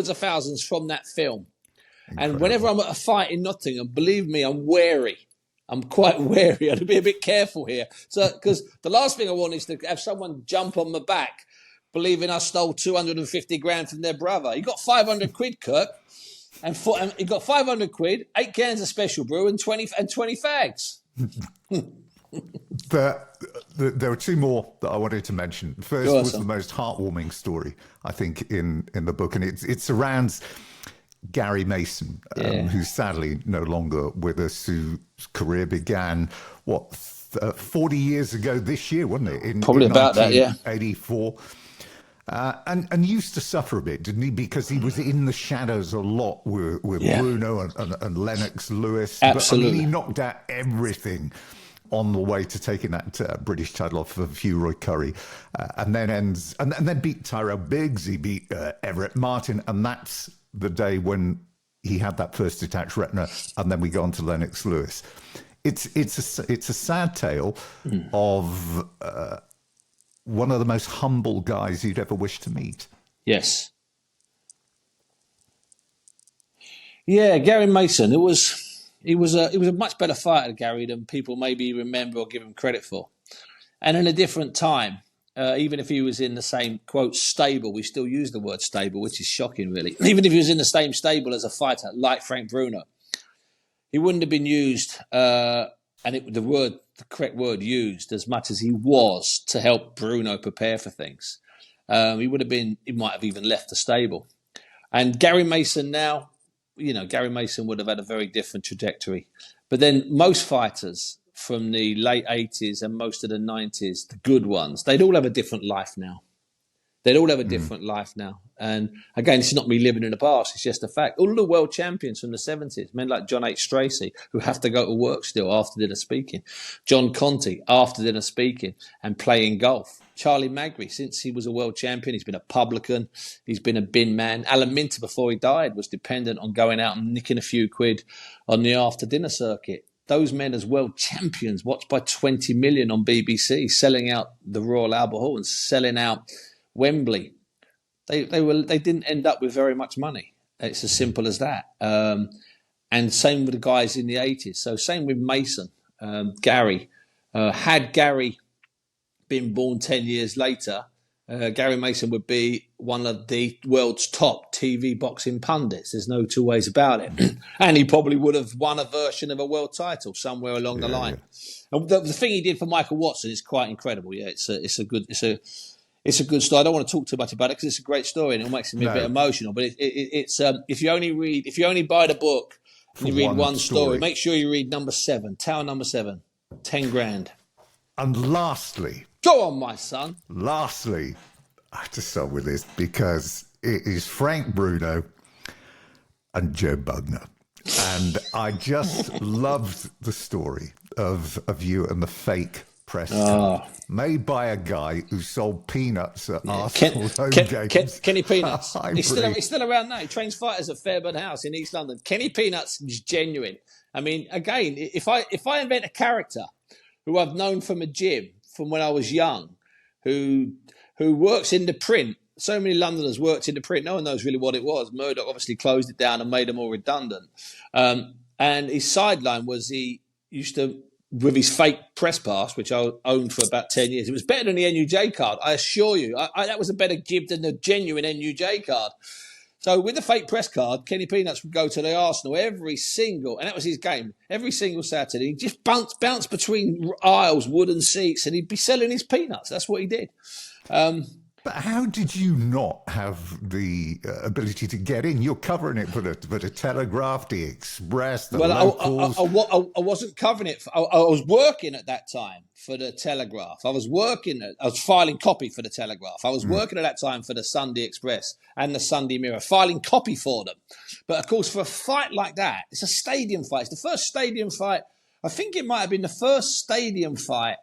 that film. Incredible. And whenever I'm at a fight in Nottingham, believe me, I'm wary. I'm quite wary. I'd be a bit careful here. So, because the last thing I want is to have someone jump on my back, believing I stole 250 grand from their brother. He got 500 quid, Kirk, and he got 500 quid, 8 cans of special brew, and 20 fags. There were 2 more that I wanted to mention. First was the most heartwarming story, I think, in the book, and it surrounds Gary Mason, who's sadly no longer with us, whose career began, 40 years ago this year, wasn't it? Probably about that, yeah. 1984. And used to suffer a bit, didn't he? Because he was in the shadows a lot with Bruno and Lennox Lewis. Absolutely. But he knocked out everything on the way to taking that British title off of Hugh Roy Curry, and then beat Tyrell Biggs. He beat Everett Martin, and that's the day when he had that first detached retina, and then we go on to Lennox Lewis. It's a sad tale of one of the most humble guys you'd ever wish to meet. Yes. Yeah, Gary Mason. He was a much better fighter, Gary, than people maybe remember or give him credit for, and in a different time. Even if he was in the same, quote, stable, we still use the word stable, which is shocking, really. Even if he was in the same stable as a fighter, like Frank Bruno, he wouldn't have been used, the correct word used, as much as he was to help Bruno prepare for things. He might have even left the stable. And Gary Mason now, Gary Mason would have had a very different trajectory. But then most fighters from the late 80s and most of the 90s, the good ones, they'd all have a different life now. And again, this is not me living in the past, it's just a fact. All the world champions from the 70s, men like John H. Stracey, who have to go to work still after dinner speaking. John Conte, after dinner speaking and playing golf. Charlie Magri, since he was a world champion, he's been a publican, he's been a bin man. Alan Minter, before he died, was dependent on going out and nicking a few quid on the after dinner circuit. Those men as world champions, watched by 20 million on BBC, selling out the Royal Albert Hall and selling out Wembley. They didn't end up with very much money. It's as simple as that. And same with the guys in the 80s. So same with Mason, Gary. Had Gary been born 10 years later, Gary Mason would be one of the world's top TV boxing pundits. There's no 2 ways about it. And he probably would have won a version of a world title somewhere along the line. And the thing he did for Michael Watson is quite incredible. Yeah, it's a It's a good story. I don't want to talk too much about it because it's a great story and it makes me a bit emotional. But it's if you only buy the book and you read one story, make sure you read number 7, Tower number 7, 10 grand. And lastly, go on, my son. Lastly, I have to start with this because it is Frank Bruno and Joe Bugner. And I just loved the story of you and the fake press card made by a guy who sold peanuts at Arsenal home games. Kenny Peanuts. He's still around now. He trains fighters at Fairburn House in East London. Kenny Peanuts is genuine. I mean, again, if I invent a character who I've known from a gym from when I was young, who works in the print. So many Londoners worked in the print. No one knows really what it was. Murdoch obviously closed it down and made them all redundant. And his sideline was he used to, with his fake press pass, which I owned for about 10 years. It was better than the NUJ card, I assure you. That was a better jib than the genuine NUJ card. So with the fake press card, Kenny Peanuts would go to the Arsenal every single, and that was his game, every single Saturday. He'd just bounce between aisles, wooden seats, and he'd be selling his peanuts. That's what he did. But how did you not have the ability to get in? You're covering it for the Telegraph, the Express, the locals. I wasn't covering it. I was working at that time for the Telegraph. I was filing copy for the Telegraph. I was working at that time for the Sunday Express and the Sunday Mirror, filing copy for them. But of course, for a fight like that, it's a stadium fight. It's the first stadium fight. I think it might have been the first stadium fight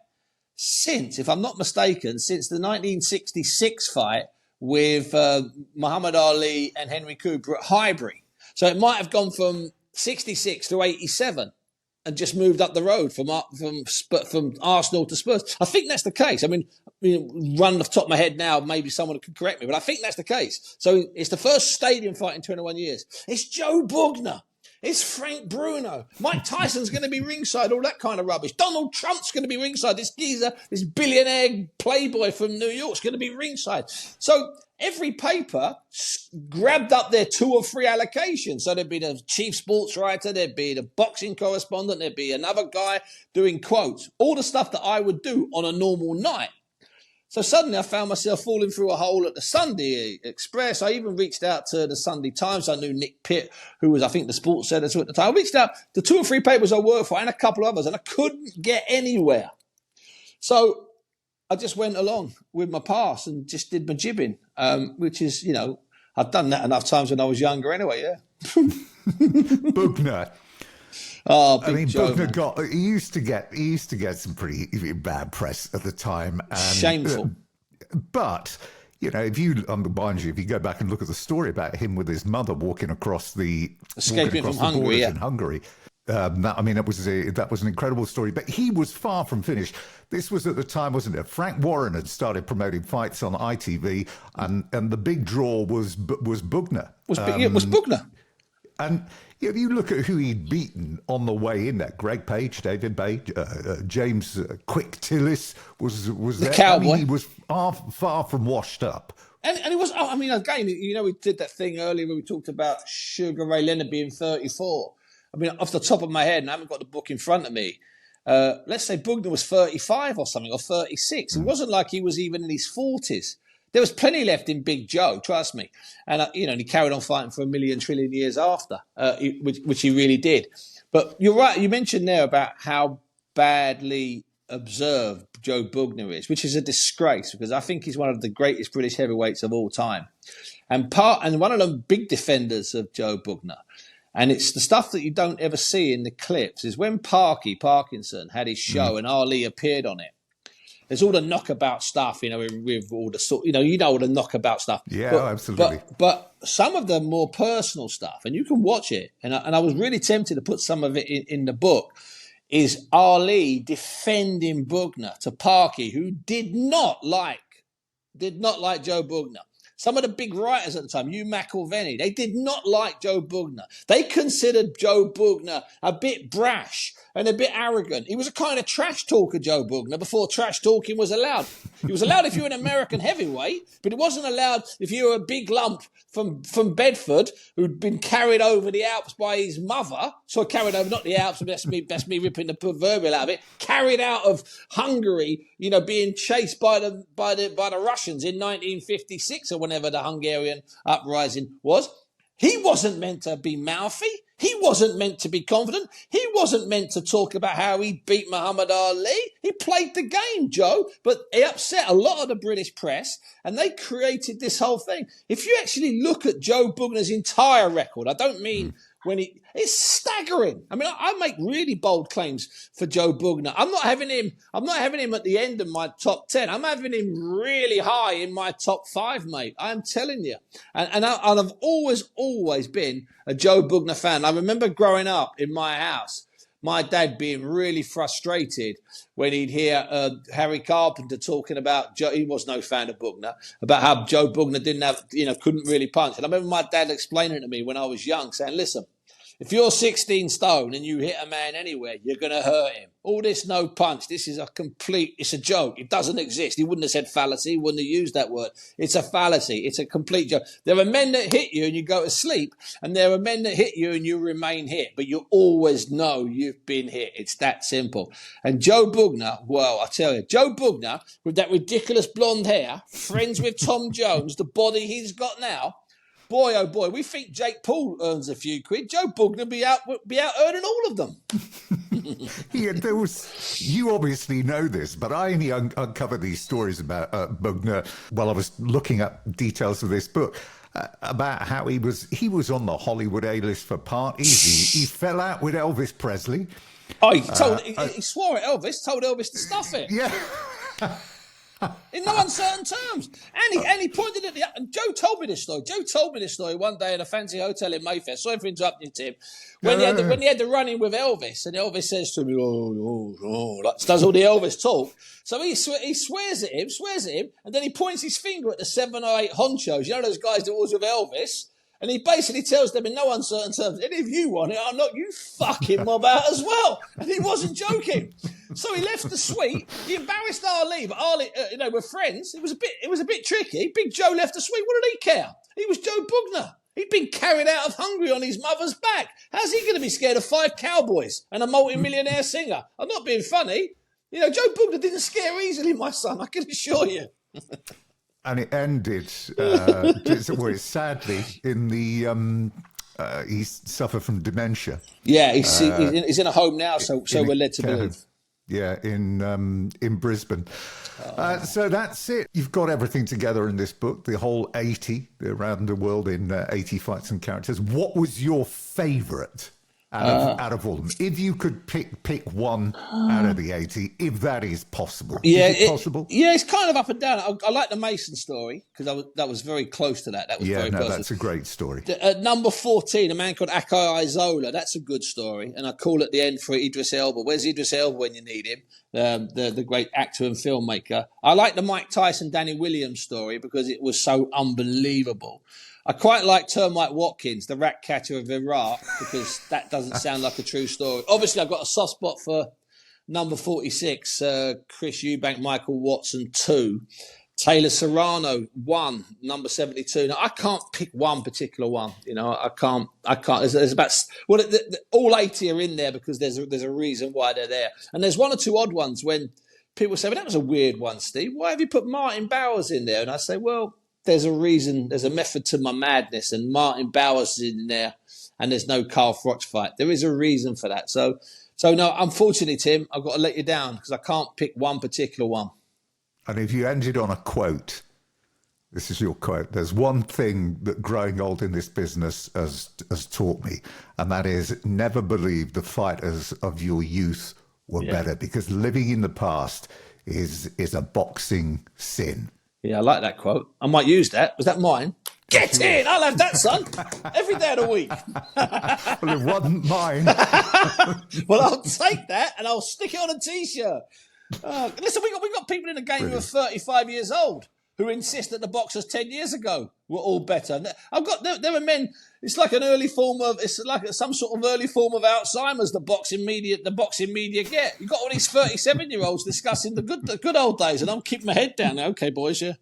since, if I'm not mistaken, since the 1966 fight with Muhammad Ali and Henry Cooper at Highbury. So it might have gone from 66 to 87 and just moved up the road from Arsenal to Spurs. I think that's the case. I mean, run off the top of my head now, maybe someone could correct me, but I think that's the case. So it's the first stadium fight in 21 years. It's Joe Bugner. It's Frank Bruno. Mike Tyson's going to be ringside, all that kind of rubbish. Donald Trump's going to be ringside. This geezer, this billionaire playboy from New York's going to be ringside. So every paper grabbed up their 2 or 3 allocations. So there'd be the chief sports writer, there'd be the boxing correspondent, there'd be another guy doing quotes. All the stuff that I would do on a normal night. So suddenly I found myself falling through a hole at the Sunday Express. I even reached out to the Sunday Times. I knew Nick Pitt, who was, I think, the sports editor at the time. I reached out to 2 or 3 papers I worked for and a couple others, and I couldn't get anywhere. So I just went along with my pass and just did my jibbing, which is, I've done that enough times when I was younger anyway, yeah. Bugner. Oh, big Joe, Bugner he used to get some pretty bad press at the time. And, shameful. But if you go back and look at the story about him with his mother walking across escaping from Hungary, in Hungary. That was an incredible story. But he was far from finished. This was at the time, wasn't it? Frank Warren had started promoting fights on ITV, and the big draw was Bugner. Was Bugner. And if you look at who he'd beaten on the way in there, Greg Page, David Page, James Quick Tillis was the there. Cowboy. I mean, he was far from washed up. And it was, again, we did that thing earlier where we talked about Sugar Ray Leonard being 34. I mean, off the top of my head, and I haven't got the book in front of me, let's say Bugner was 35 or something, or 36. It wasn't like he was even in his 40s. There was plenty left in Big Joe, trust me. And, and he carried on fighting for a million trillion years after, which he really did. But you're right. You mentioned there about how badly observed Joe Bugner is, which is a disgrace because I think he's one of the greatest British heavyweights of all time. And one of the big defenders of Joe Bugner, and it's the stuff that you don't ever see in the clips, is when Parkinson had his show and Ali appeared on it. There's all the knockabout stuff, with all the all the knockabout stuff. Yeah, absolutely. But some of the more personal stuff, and you can watch it, and I was really tempted to put some of it in the book, is Ali defending Bugner to Parky, who did not like Joe Bugner. Some of the big writers at the time, Hugh McIlvenney, they did not like Joe Bugner. They considered Joe Bugner a bit brash, and a bit arrogant. He was a kind of trash talker, Joe Bugner, before trash talking was allowed. It was allowed if you were an American heavyweight, but it wasn't allowed if you were a big lump from Bedford who'd been carried over the Alps by his mother. So carried over, not the Alps, but that's me ripping the proverbial out of it. Carried out of Hungary, being chased by the Russians in 1956 or whenever the Hungarian uprising was. He wasn't meant to be mouthy. He wasn't meant to be confident. He wasn't meant to talk about how he beat Muhammad Ali. He played the game, Joe, but he upset a lot of the British press, and they created this whole thing. If you actually look at Joe Bugner's entire record, I don't mean it's staggering. I mean, I make really bold claims for Joe Bugner. I'm not having him at the end of my top 10. I'm having him really high in my top 5, mate. I'm telling you. And I've always been a Joe Bugner fan. I remember growing up in my house, my dad being really frustrated when he'd hear Harry Carpenter talking about Joe. He was no fan of Bugner, about how Joe Bugner couldn't really punch. And I remember my dad explaining to me when I was young, saying, listen, if you're 16 stone and you hit a man anywhere, you're going to hurt him. All this no punch, this is it's a joke. It doesn't exist. He wouldn't have said fallacy. He wouldn't have used that word. It's a fallacy. It's a complete joke. There are men that hit you and you go to sleep, and there are men that hit you and you remain hit, but you always know you've been hit. It's that simple. And Joe Bugner, well, I tell you, Joe Bugner with that ridiculous blonde hair, friends with Tom Jones, the body he's got now, boy, oh boy, we think Jake Paul earns a few quid. Joe Bugner be out earning all of them. Yeah, you obviously know this, but I only uncovered these stories about Bugner while I was looking up details of this book. About how he was on the Hollywood A-list for parties. He fell out with Elvis Presley. Oh, he swore at Elvis, told Elvis to stuff it. Yeah. In no uncertain terms. And he pointed at and Joe told me this story. Joe told me this story one day in a fancy hotel in Mayfair. Sorry for interrupting, Tim. When he had the run-in with Elvis, and Elvis says to me, does all the Elvis talk. So he swears at him, and then he points his finger at the 7 or 8 honchos. You know those guys that was with Elvis? And he basically tells them in no uncertain terms, any of you want it, I'll knock you fucking mob out as well. And he wasn't joking. So he left the suite. He embarrassed Ali, but Ali, we're friends. It was a bit tricky. Big Joe left the suite. What did he care? He was Joe Bugner. He'd been carried out of Hungary on his mother's back. How's he going to be scared of 5 cowboys and a multi-millionaire singer? I'm not being funny. Joe Bugner didn't scare easily, my son, I can assure you. And it ended, sadly, in the, he suffered from dementia. Yeah, he's in a home now, so we're led to believe. Yeah, in Brisbane. So that's it. You've got everything together in this book, the whole 80, around the world in 80 fights and characters. What was your favourite out of all of them? If you could pick one out of the 80, if that is possible. Yeah, is it possible? Yeah, it's kind of up and down. I like the Mason story because that was very close to that. That was very personal. That's a great story. At number 14, a man called Akai Isola. That's a good story. And I call at the end for Idris Elba. Where's Idris Elba when you need him? The great actor and filmmaker. I like the Mike Tyson, Danny Williams story because it was so unbelievable. I quite like Termite Watkins, the rat catcher of Iraq, because that doesn't sound like a true story. Obviously, I've got a soft spot for number 46, Chris Eubank, Michael Watson 2, Taylor Serrano 1, number 72. Now, I can't pick one particular one. I can't. There's about all 80 are in there because there's a reason why they're there, and there's one or two odd ones when people say, "Well, that was a weird one, Steve. Why have you put Martin Bowers in there?" And I say, "Well, there's a reason, there's a method to my madness, and Martin Bowers is in there, and there's no Carl Froch fight. There is a reason for that." So no, unfortunately, Tim, I've got to let you down because I can't pick one particular one. And if you ended on a quote, this is your quote, there's one thing that growing old in this business has taught me, and that is never believe the fighters of your youth were better, because living in the past is a boxing sin. Yeah, I like that quote. I might use that. Was that mine? Get in! I'll have that, son. Every day of the week. Well, it wasn't mine. Well, I'll take that and I'll stick it on a T-shirt. Listen, we got people in the game who are 35 years old. who insist that the boxers 10 years ago were all better. There are men, it's like it's like some sort of early form of Alzheimer's the boxing media get. You've got all these 37-year-olds discussing the good old days, and I'm keeping my head down now. Okay, boys, yeah.